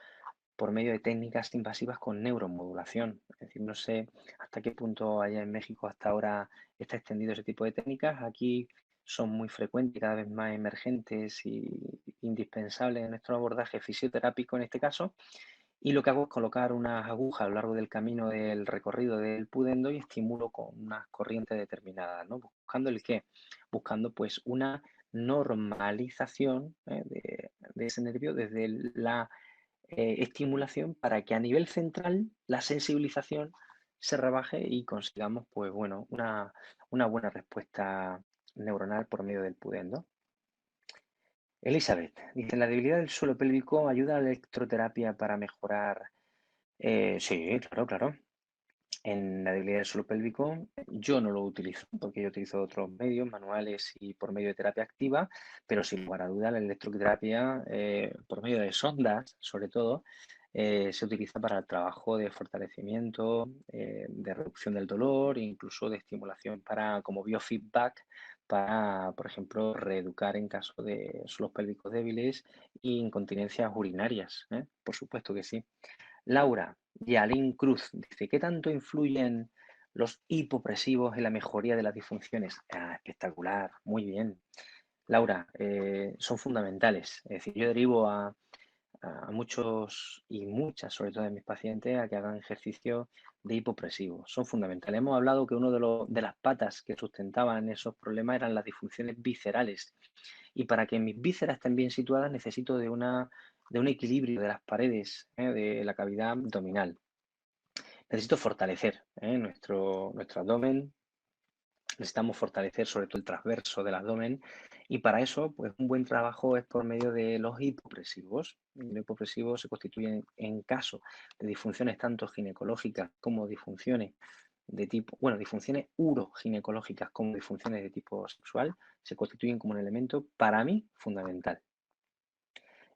por medio de técnicas invasivas con neuromodulación. Es decir, no sé hasta qué punto allá en México hasta ahora está extendido ese tipo de técnicas. Aquí son muy frecuentes, cada vez más emergentes y indispensables en nuestro abordaje fisioterápico en este caso. Y lo que hago es colocar unas agujas a lo largo del camino del recorrido del pudendo y estimulo con unas corrientes determinadas, ¿no? ¿Buscando el qué? Buscando pues una normalización de ese nervio desde la estimulación para que a nivel central la sensibilización se rebaje y consigamos, pues bueno, una buena respuesta neuronal por medio del pudendo. Elizabeth dice, ¿la debilidad del suelo pélvico ayuda a la electroterapia para mejorar? Sí, claro, claro. En la debilidad del suelo pélvico yo no lo utilizo porque yo utilizo otros medios manuales y por medio de terapia activa, pero sin lugar a duda la electroterapia por medio de sondas, sobre todo, se utiliza para el trabajo de fortalecimiento, de reducción del dolor, e incluso de estimulación para como biofeedback para, por ejemplo, reeducar en caso de suelos pélvicos débiles e incontinencias urinarias, ¿eh? Por supuesto que sí. Laura Yalín Cruz dice, ¿qué tanto influyen los hipopresivos en la mejoría de las disfunciones? Ah, espectacular, muy bien. Laura, son fundamentales. Es decir, yo derivo a muchos y muchas, sobre todo de mis pacientes, a que hagan ejercicio de hipopresivos. Son fundamentales. Hemos hablado que uno de las patas que sustentaban esos problemas eran las disfunciones viscerales. Y para que mis vísceras estén bien situadas necesito de un equilibrio de las paredes, de la cavidad abdominal. Necesito fortalecer nuestro abdomen, necesitamos fortalecer sobre todo el transverso del abdomen y para eso pues un buen trabajo es por medio de los hipopresivos. Los hipopresivos se constituyen en caso de disfunciones tanto ginecológicas como disfunciones de tipo, bueno, disfunciones uroginecológicas como disfunciones de tipo sexual, se constituyen como un elemento para mí fundamental.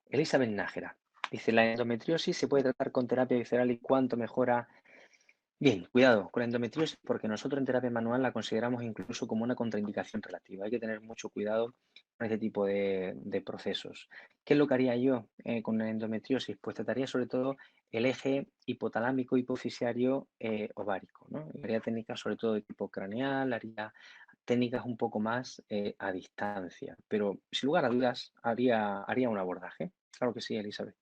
Elizabeth Nájera dice, ¿la endometriosis se puede tratar con terapia visceral y cuánto mejora? Bien, cuidado con la endometriosis porque nosotros en terapia manual la consideramos incluso como una contraindicación relativa. Hay que tener mucho cuidado con este tipo de procesos. ¿Qué es lo que haría yo con la endometriosis? Pues trataría sobre todo el eje hipotalámico hipofisiario ovárico, ¿no? Haría técnicas sobre todo de tipo craneal, haría técnicas un poco más a distancia, pero sin lugar a dudas haría un abordaje. Claro que sí, Elizabeth.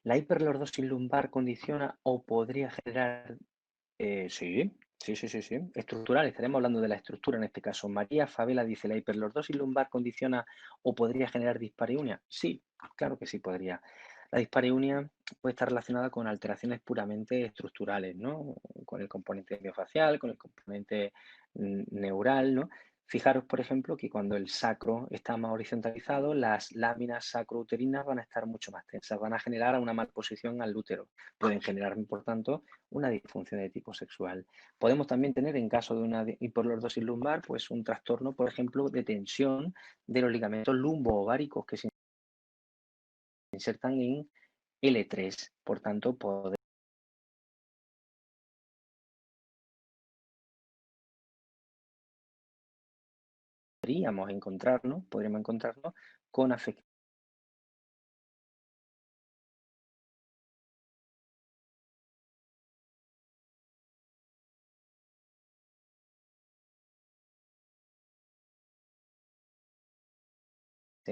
¿La hiperlordosis lumbar condiciona o podría generar? Sí, sí, sí, sí, sí. Estructural, estaremos hablando de la estructura en este caso. María Favela dice, ¿la hiperlordosis lumbar condiciona o podría generar dispareunia? Sí, claro que sí podría. La dispareunia puede estar relacionada con alteraciones puramente estructurales, ¿no? Con el componente miofacial, con el componente neural, ¿no? Fijaros, por ejemplo, que cuando el sacro está más horizontalizado, las láminas sacrouterinas van a estar mucho más tensas, van a generar una malposición al útero. Pueden generar, por tanto, una disfunción de tipo sexual. Podemos también tener, en caso de una hiperlordosis lumbar, pues un trastorno, por ejemplo, de tensión de los ligamentos lumbo-ováricos que se insertan en L3. Por tanto, podríamos encontrarnos con afectaciones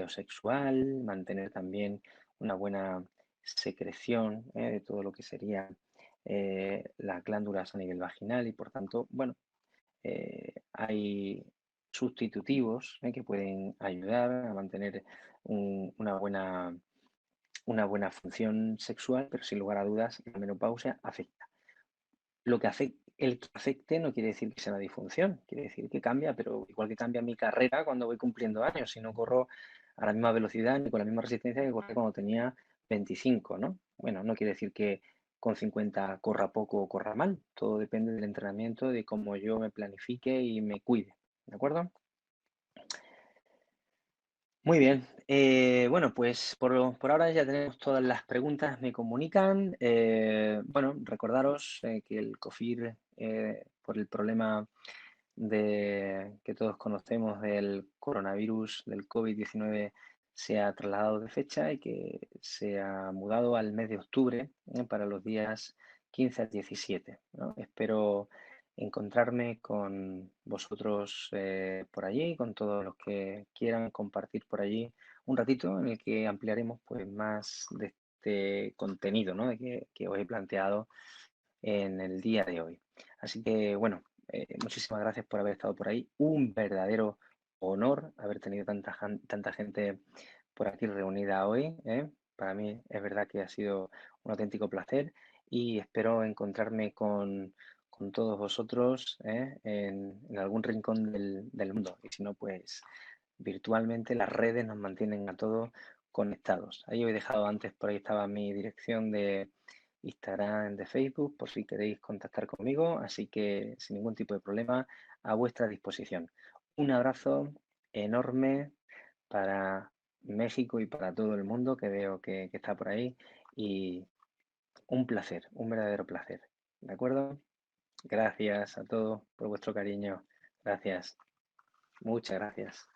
sexual, mantener también una buena secreción de todo lo que sería las glándulas a nivel vaginal y por tanto, bueno, hay sustitutivos que pueden ayudar a mantener una buena función sexual, pero sin lugar a dudas la menopausia afecta. El que afecte no quiere decir que sea una disfunción, quiere decir que cambia, pero igual que cambia mi carrera cuando voy cumpliendo años, si no corro a la misma velocidad ni con la misma resistencia que corría cuando tenía 25, ¿no? Bueno, no quiere decir que con 50 corra poco o corra mal, todo depende del entrenamiento, de cómo yo me planifique y me cuide, ¿de acuerdo? Muy bien. Bueno, pues por ahora ya tenemos todas las preguntas, me comunican. Bueno, recordaros que el COFIR, por el problema que todos conocemos del coronavirus, del COVID-19, se ha trasladado de fecha y que se ha mudado al mes de octubre, para los días 15 al 17, ¿no? Espero encontrarme con vosotros por allí, con todos los que quieran compartir por allí un ratito en el que ampliaremos pues más de este contenido, ¿no? que os he planteado en el día de hoy. Así que bueno, muchísimas gracias por haber estado por ahí. Un verdadero honor haber tenido tanta gente por aquí reunida hoy, ¿eh? Para mí es verdad que ha sido un auténtico placer y espero encontrarme con todos vosotros, en algún rincón del mundo. Y si no, pues virtualmente las redes nos mantienen a todos conectados. Ahí os he dejado antes, por ahí estaba mi dirección de Instagram, de Facebook, por si queréis contactar conmigo. Así que sin ningún tipo de problema, a vuestra disposición. Un abrazo enorme para México y para todo el mundo que veo que está por ahí. Y un placer, un verdadero placer. ¿De acuerdo? Gracias a todos por vuestro cariño. Gracias. Muchas gracias.